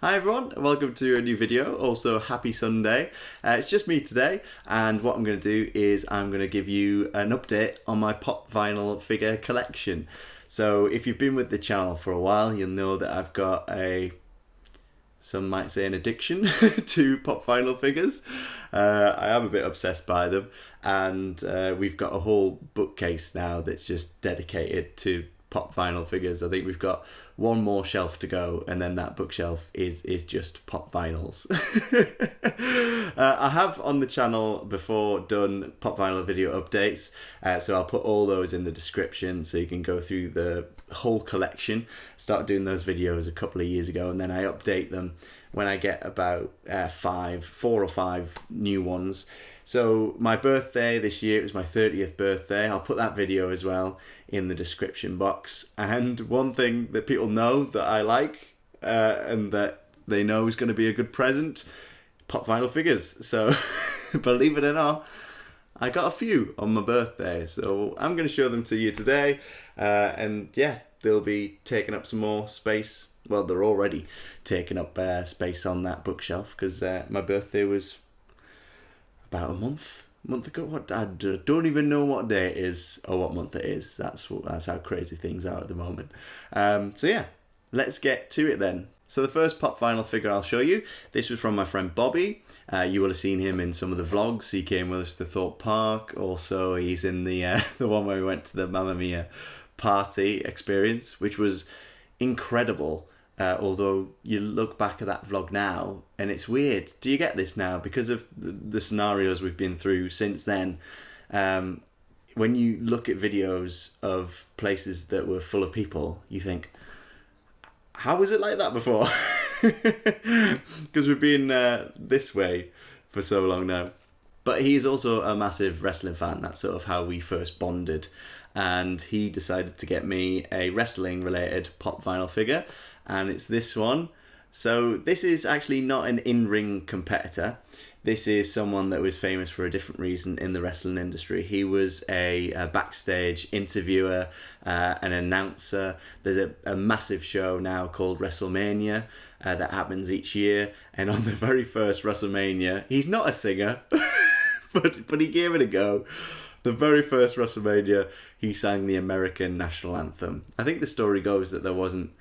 Hi everyone, welcome to a new video. Also, happy Sunday. It's just me today, and what I'm going to do is I'm going to give you an update on my pop vinyl figure collection. So if you've been with the channel for a while, you'll know that I've got some might say an addiction to pop vinyl figures. I am a bit obsessed by them, and we've got a whole bookcase now that's just dedicated to pop vinyl figures. I think we've got one more shelf to go, and then that bookshelf is just pop vinyls. I have on the channel before done pop vinyl video updates, so I'll put all those in the description so you can go through the whole collection. Started doing those videos a couple of years ago, and then I update them when I get about 4 or 5 new ones. So my birthday this year, it was my 30th birthday. I'll put that video as well in the description box. And one thing that people know that I like and that they know is going to be a good present, pop vinyl figures. So believe it or not, I got a few on my birthday. So I'm going to show them to you today. And yeah, they'll be taking up some more space. Well, they're already taking up space on that bookshelf because my birthday was about a month ago. What I don't even know what day it is or what month it is. That's how crazy things are at the moment. So yeah, let's get to it then. So the first pop vinyl figure I'll show you, this was from my friend Bobby. You will have seen him in some of the vlogs. He came with us to Thorpe Park. Also, he's in the the one where we went to the Mamma Mia party experience, which was incredible. Although you look back at that vlog now and it's weird. Do you get this now? Because of the scenarios we've been through since then, when you look at videos of places that were full of people, you think, how was it like that before? Because we've been this way for so long now. But he's also a massive wrestling fan. That's sort of how we first bonded. And he decided to get me a wrestling related pop vinyl figure. And it's this one. So this is actually not an in-ring competitor. This is someone that was famous for a different reason in the wrestling industry. He was a backstage interviewer, an announcer. There's a massive show now called WrestleMania that happens each year. And on the very first WrestleMania, he's not a singer, but he gave it a go. The very first WrestleMania, he sang the American national anthem. I think the story goes that there wasn't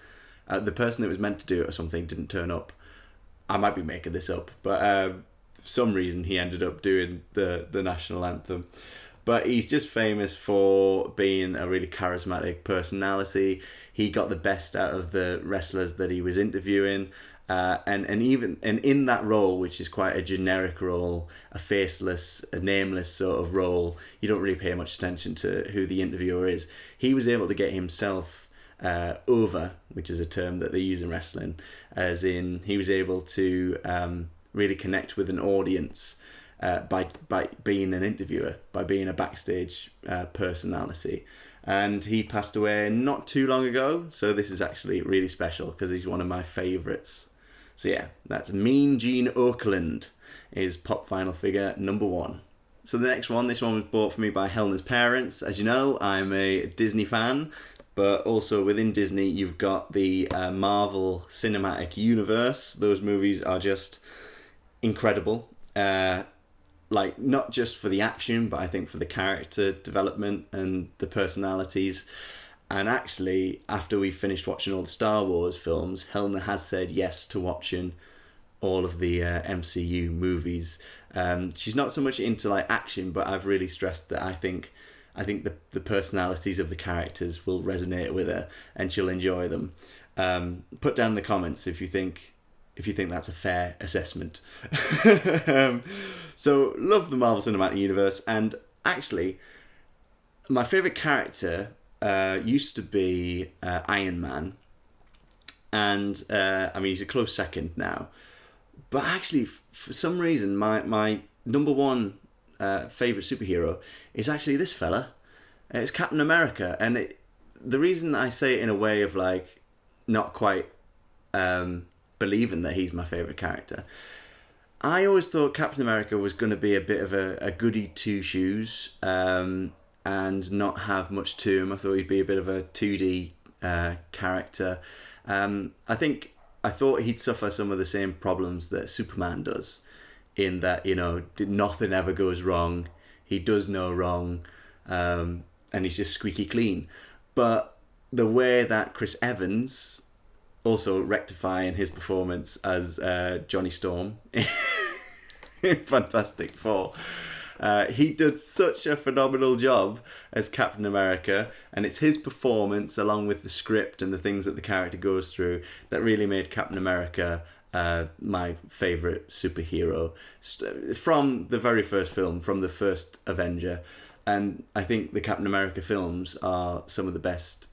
the person that was meant to do it or something didn't turn up. I might be making this up, but for some reason he ended up doing the national anthem. But he's just famous for being a really charismatic personality. He got the best out of the wrestlers that he was interviewing. And in that role, which is quite a generic role, a faceless, a nameless sort of role, you don't really pay much attention to who the interviewer is. He was able to get himself over, which is a term that they use in wrestling, as in he was able to really connect with an audience by being an interviewer, by being a backstage personality. And he passed away not too long ago, so this is actually really special because he's one of my favourites. So yeah, that's Mean Gene Okerlund is pop vinyl figure number 1. So the next one, this one was bought for me by Helena's parents. As you know, I'm a Disney fan, but also within Disney, you've got the Marvel Cinematic Universe. Those movies are just incredible. Like, not just for the action, but I think for the character development and the personalities. And actually, after we finished watching all the Star Wars films, Helena has said yes to watching all of the MCU movies. She's not so much into like action, but I've really stressed that I think the personalities of the characters will resonate with her and she'll enjoy them. Put down in the comments if you think that's a fair assessment. So love the Marvel Cinematic Universe, and actually my favourite character used to be Iron Man, and I mean he's a close second now, but actually for some reason my number 1 favourite superhero is actually this fella. It's Captain America, and the reason I say it in a way of like not quite believing that he's my favourite character, I always thought Captain America was going to be a bit of a goody two-shoes and not have much to him. I thought he'd be a bit of a 2D character. I think I thought he'd suffer some of the same problems that Superman does, in that, you know, nothing ever goes wrong. He does no wrong, and he's just squeaky clean. But the way that Chris Evans, also rectifying his performance as Johnny Storm in Fantastic Four, he did such a phenomenal job as Captain America, and it's his performance along with the script and the things that the character goes through that really made Captain America my favourite superhero from the very first film, from the first Avenger. And I think the Captain America films are some of the best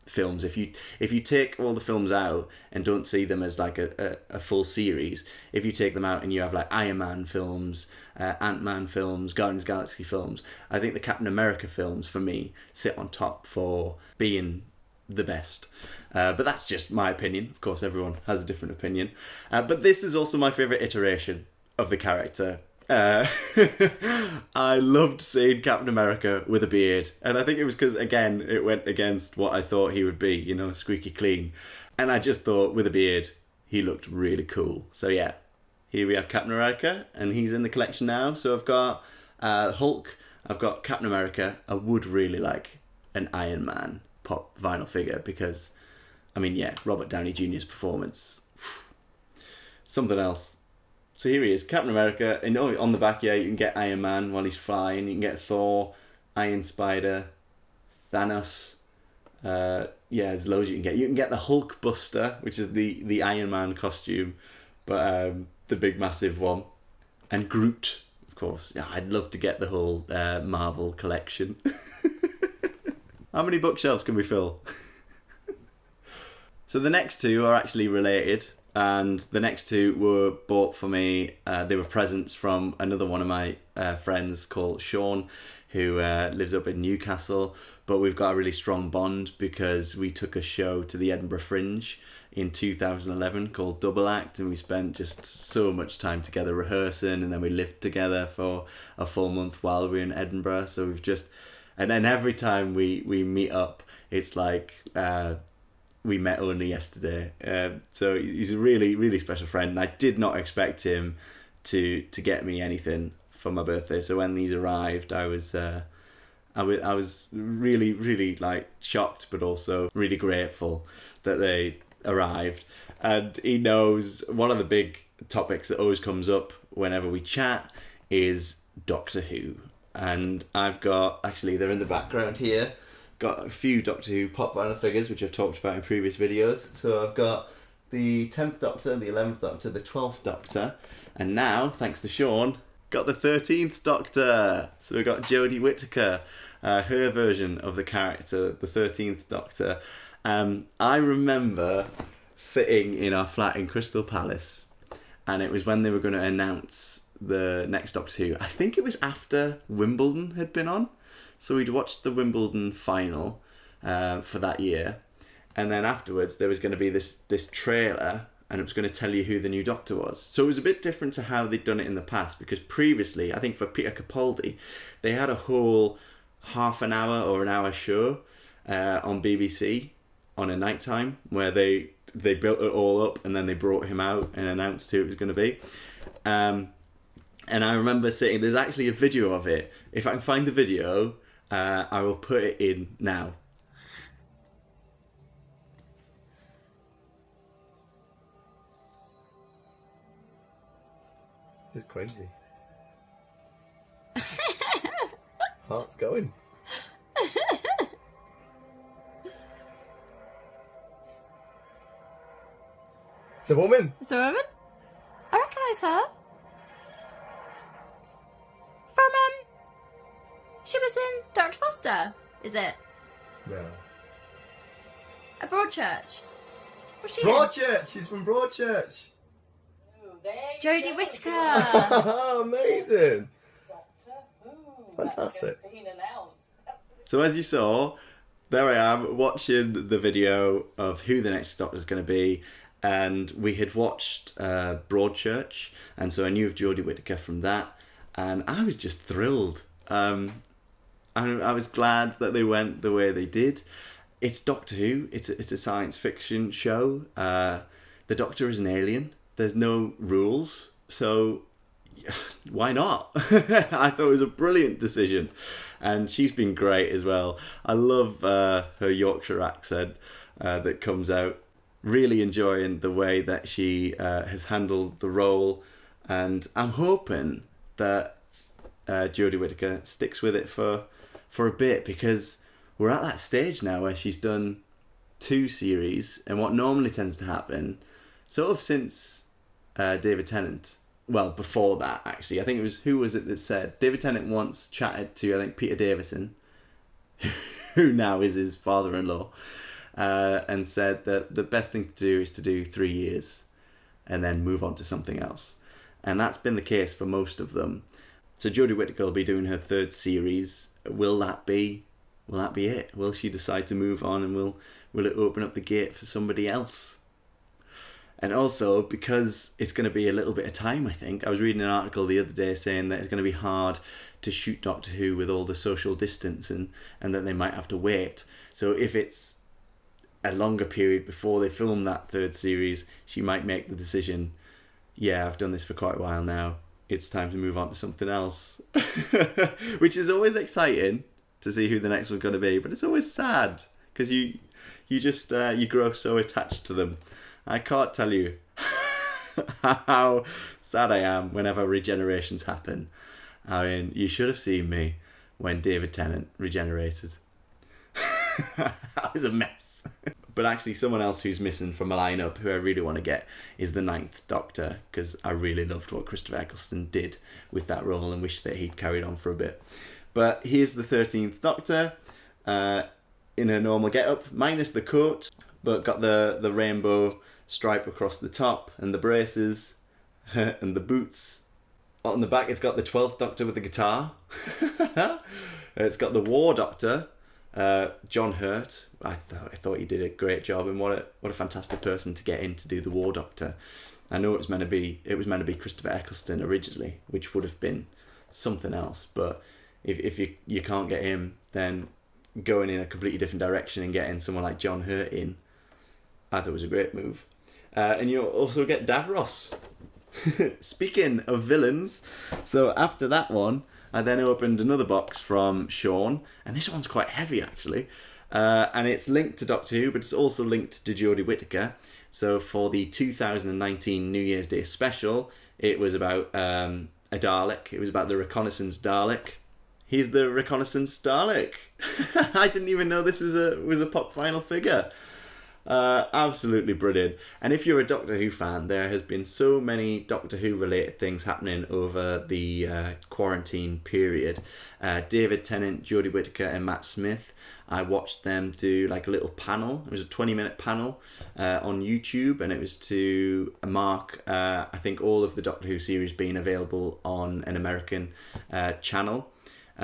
films. If you take all the films out and don't see them as like a full series, if you take them out and you have like Iron Man films, Ant-Man films, Guardians of the Galaxy films, I think the Captain America films for me sit on top for being the best. But that's just my opinion. Of course, everyone has a different opinion. But this is also my favourite iteration of the character. I loved seeing Captain America with a beard, and I think it was because, again, it went against what I thought he would be, you know, squeaky clean. And I just thought with a beard he looked really cool. So yeah, here we have Captain America, and he's in the collection now. So I've got Hulk, I've got Captain America. I would really like an Iron Man pop vinyl figure because, I mean, yeah, Robert Downey Jr.'s performance, something else. So here he is, Captain America, and on the back, yeah, you can get Iron Man while he's flying, you can get Thor, Iron Spider, Thanos, there's loads you can get. You can get the Hulk Buster, which is the Iron Man costume, but the big massive one, and Groot, of course. Yeah, I'd love to get the whole Marvel collection. How many bookshelves can we fill? So the next two are actually related. And the next two were bought for me. They were presents from another one of my friends called Sean, who lives up in Newcastle. But we've got a really strong bond because we took a show to the Edinburgh Fringe in 2011 called Double Act, and we spent just so much time together rehearsing, and then we lived together for a full month while we were in Edinburgh. So we've just, and then every time we meet up, it's like we met only yesterday. So he's a really, really special friend, and I did not expect him to get me anything for my birthday. So when these arrived, I was really, really like shocked, but also really grateful that they arrived. And he knows one of the big topics that always comes up whenever we chat is Doctor Who. And I've got, actually they're in the background here, got a few Doctor Who pop vinyl figures which I've talked about in previous videos. So I've got the 10th Doctor, the 11th Doctor, the 12th Doctor, and now, thanks to Sean, got the 13th Doctor. So we've got Jodie Whittaker, her version of the character, the 13th Doctor. I remember sitting in our flat in Crystal Palace, and it was when they were going to announce the next Doctor Who. I think it was after Wimbledon had been on. So we'd watched the Wimbledon final for that year, and then afterwards there was going to be this trailer, and it was going to tell you who the new Doctor was. So it was a bit different to how they'd done it in the past, because previously, I think for Peter Capaldi, they had a whole half an hour or an hour show on BBC on a night time where they built it all up and then they brought him out and announced who it was going to be. And I remember sitting, there's actually a video of it. If I can find the video, I will put it in now. It's crazy. Heart's going. It's a woman. It's a woman? I recognise her. From, she was in Dr. Foster, is it? No. A Broadchurch. What's she Broadchurch! She's from Broadchurch. Jodie Whittaker. Amazing. Fantastic. So as you saw, there I am watching the video of who the next Doctor is going to be, and we had watched Broadchurch, and so I knew of Jodie Whittaker from that, and I was just thrilled. I was glad that they went the way they did. It's Doctor Who. It's a science fiction show. The the Doctor is an alien. There's no rules, so why not? I thought it was a brilliant decision, and she's been great as well. I love her Yorkshire accent that comes out. Really enjoying the way that she has handled the role, and I'm hoping that Jodie Whittaker sticks with it for a bit, because we're at that stage now where she's done 2 series, and what normally tends to happen, sort of since David Tennant, well, before that actually, I think it was, who was it that said, David Tennant once chatted to, I think, Peter Davison, who now is his father-in-law, and said that the best thing to do is to do 3 years and then move on to something else. And that's been the case for most of them. So Jodie Whittaker will be doing her 3rd series. Will that be it? Will she decide to move on, and will it open up the gate for somebody else? And also, because it's going to be a little bit of time, I think. I was reading an article the other day saying that it's going to be hard to shoot Doctor Who with all the social distance, and that they might have to wait. So if it's a longer period before they film that 3rd series, she might make the decision, yeah, I've done this for quite a while now, it's time to move on to something else. Which is always exciting to see who the next one's going to be, but it's always sad, because you just you grow so attached to them. I can't tell you how sad I am whenever regenerations happen. I mean, you should have seen me when David Tennant regenerated. That was a mess. But actually, someone else who's missing from a lineup, who I really want to get, is the 9th Doctor, because I really loved what Christopher Eccleston did with that role, and wish that he'd carried on for a bit. But here's the 13th Doctor, in a normal get-up, minus the coat, but got the rainbow stripe across the top, and the braces, and the boots. On the back, it's got the 12th Doctor with the guitar. It's got the War Doctor, John Hurt. I thought he did a great job, and what a fantastic person to get in to do the War Doctor. I know it was meant to be Christopher Eccleston originally, which would have been something else. But if you can't get him, then going in a completely different direction and getting someone like John Hurt in, I thought it was a great move. And you'll also get Davros. Speaking of villains, so after that one, I then opened another box from Sean, and this one's quite heavy actually, and it's linked to Doctor Who, but it's also linked to Jodie Whittaker. So for the 2019 New Year's Day special, it was about a Dalek. It was about the reconnaissance Dalek. He's the reconnaissance Dalek. I didn't even know this was a pop vinyl figure. Absolutely brilliant. And if you're a Doctor Who fan, there has been so many Doctor Who related things happening over the quarantine period. David Tennant, Jodie Whittaker and Matt Smith, I watched them do like a little panel. It was a 20-minute panel on YouTube, and it was to mark I think all of the Doctor Who series being available on an American channel.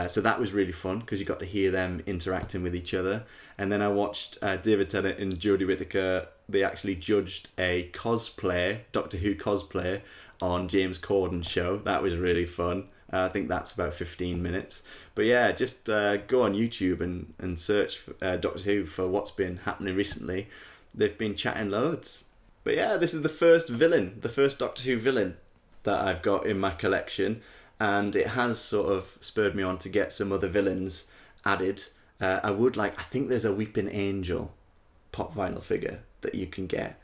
So that was really fun, because you got to hear them interacting with each other. And then I watched David Tennant and Jodie Whittaker. They actually judged a cosplay, Doctor Who cosplay, on James Corden's show. That was really fun. I think that's about 15 minutes. But yeah, just go on YouTube and search for, Doctor Who for what's been happening recently. They've been chatting loads. But yeah, this is the first villain, the first Doctor Who villain that I've got in my collection. And it has sort of spurred me on to get some other villains added. I think there's a Weeping Angel pop vinyl figure that you can get.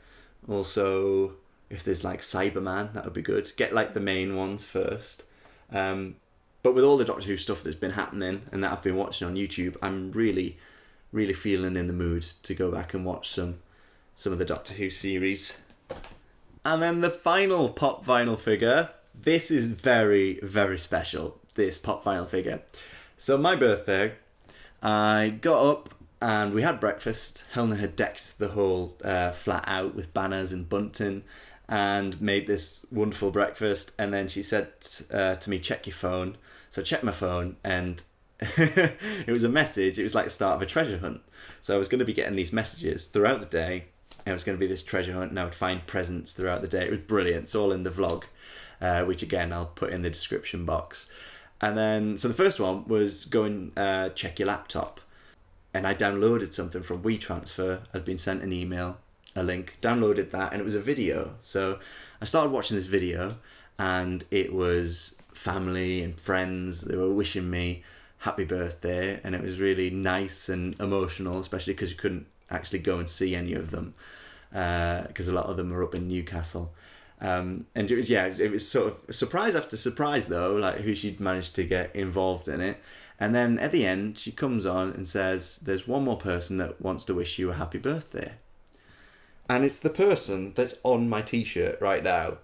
Also, if there's like Cyberman, that would be good. Get like the main ones first. But with all the Doctor Who stuff that's been happening and that I've been watching on YouTube, I'm really, really feeling in the mood to go back and watch some of the Doctor Who series. And then the final pop vinyl figure. This is very, very special, this pop vinyl figure. So my birthday, I got up and we had breakfast. Helena had decked the whole flat out with banners and bunting and made this wonderful breakfast. And then she said to me, check your phone. So I checked my phone, and it was a message. It was like the start of a treasure hunt. So I was going to be getting these messages throughout the day. And it was going to be this treasure hunt, and I would find presents throughout the day. It was brilliant. It's all in the vlog. Which again I'll put in the description box. And then, so the first one was go and check your laptop. And I downloaded something from WeTransfer. I'd been sent an email, a link, downloaded that, and it was a video. So I started watching this video, and it was family and friends. They were wishing me happy birthday, and it was really nice and emotional, especially because you couldn't actually go and see any of them, because a lot of them were up in Newcastle. And it was sort of surprise after surprise though, like who she'd managed to get involved in it. And then at the end, she comes on and says, there's one more person that wants to wish you a happy birthday. And it's the person that's on my t-shirt right now.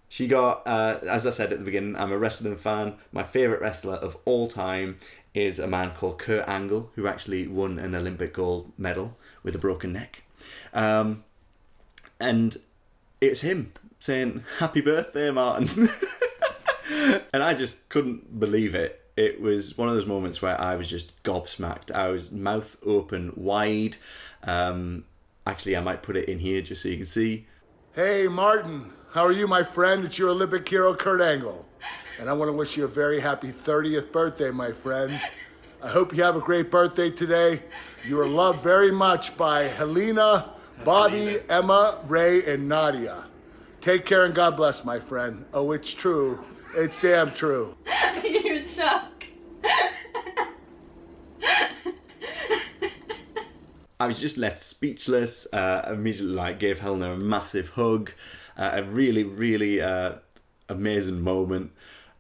She got, as I said at the beginning, I'm a wrestling fan. My favourite wrestler of all time is a man called Kurt Angle, who actually won an Olympic gold medal with a broken neck. And it's him saying, happy birthday, Martyn. And I just couldn't believe it. It was one of those moments where I was just gobsmacked. I was mouth open wide. Actually, I might put it in here just so you can see. Hey, Martyn. How are you, my friend? It's your Olympic hero, Kurt Angle. And I want to wish you a very happy 30th birthday, my friend. I hope you have a great birthday today. You are loved very much by Helena, Bobby, Emma, Ray, and Nadia. Take care and God bless, my friend. Oh, it's true. It's damn true. You're in shock. I was just left speechless. Immediately gave Helena a massive hug. A really, really amazing moment,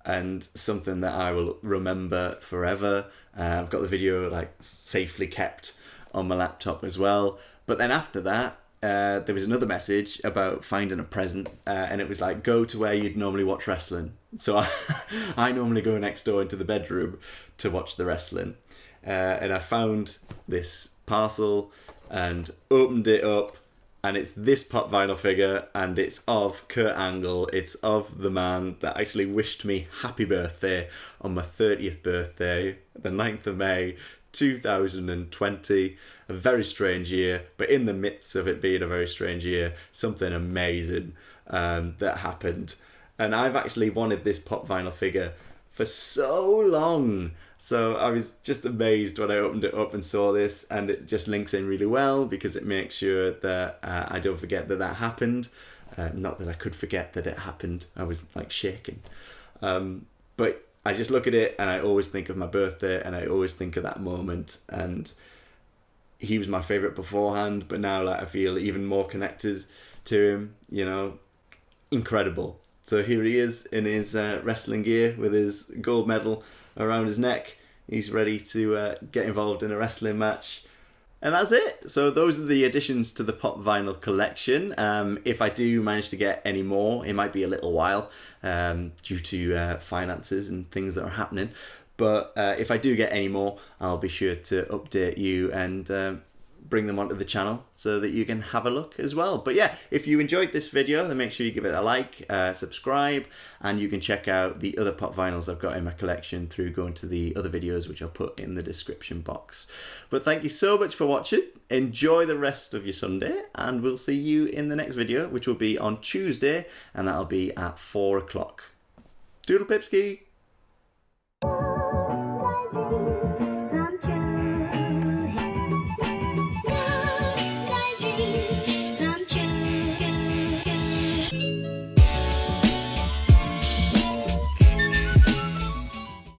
and something that I will remember forever. I've got the video safely kept on my laptop as well. But then after that, there was another message about finding a present, and it was like, go to where you'd normally watch wrestling. So I normally go next door into the bedroom to watch the wrestling, and I found this parcel and opened it up. And it's this pop vinyl figure, and it's of Kurt Angle. It's of the man that actually wished me happy birthday on my 30th birthday, the 9th of May, 2020. A very strange year, but in the midst of it being a very strange year, something amazing that happened. And I've actually wanted this pop vinyl figure for so long. So I was just amazed when I opened it up and saw this, and it just links in really well because it makes sure that I don't forget that happened. Not that I could forget that it happened. I was shaking. But I just look at it and I always think of my birthday, and I always think of that moment. And he was my favourite beforehand, but now I feel even more connected to him, incredible. So here he is in his wrestling gear with his gold medal around his neck. He's ready to get involved in a wrestling match. And that's it. So those are the additions to the Pop Vinyl collection. If I do manage to get any more, it might be a little while due to finances and things that are happening. But if I do get any more, I'll be sure to update you and bring them onto the channel so that you can have a look as well. But yeah, if you enjoyed this video, then make sure you give it a like, subscribe, and you can check out the other pop vinyls I've got in my collection through going to the other videos, which I'll put in the description box. But thank you so much for watching. Enjoy the rest of your Sunday, and we'll see you in the next video, which will be on Tuesday, and that'll be at 4 o'clock. Doodle pipski!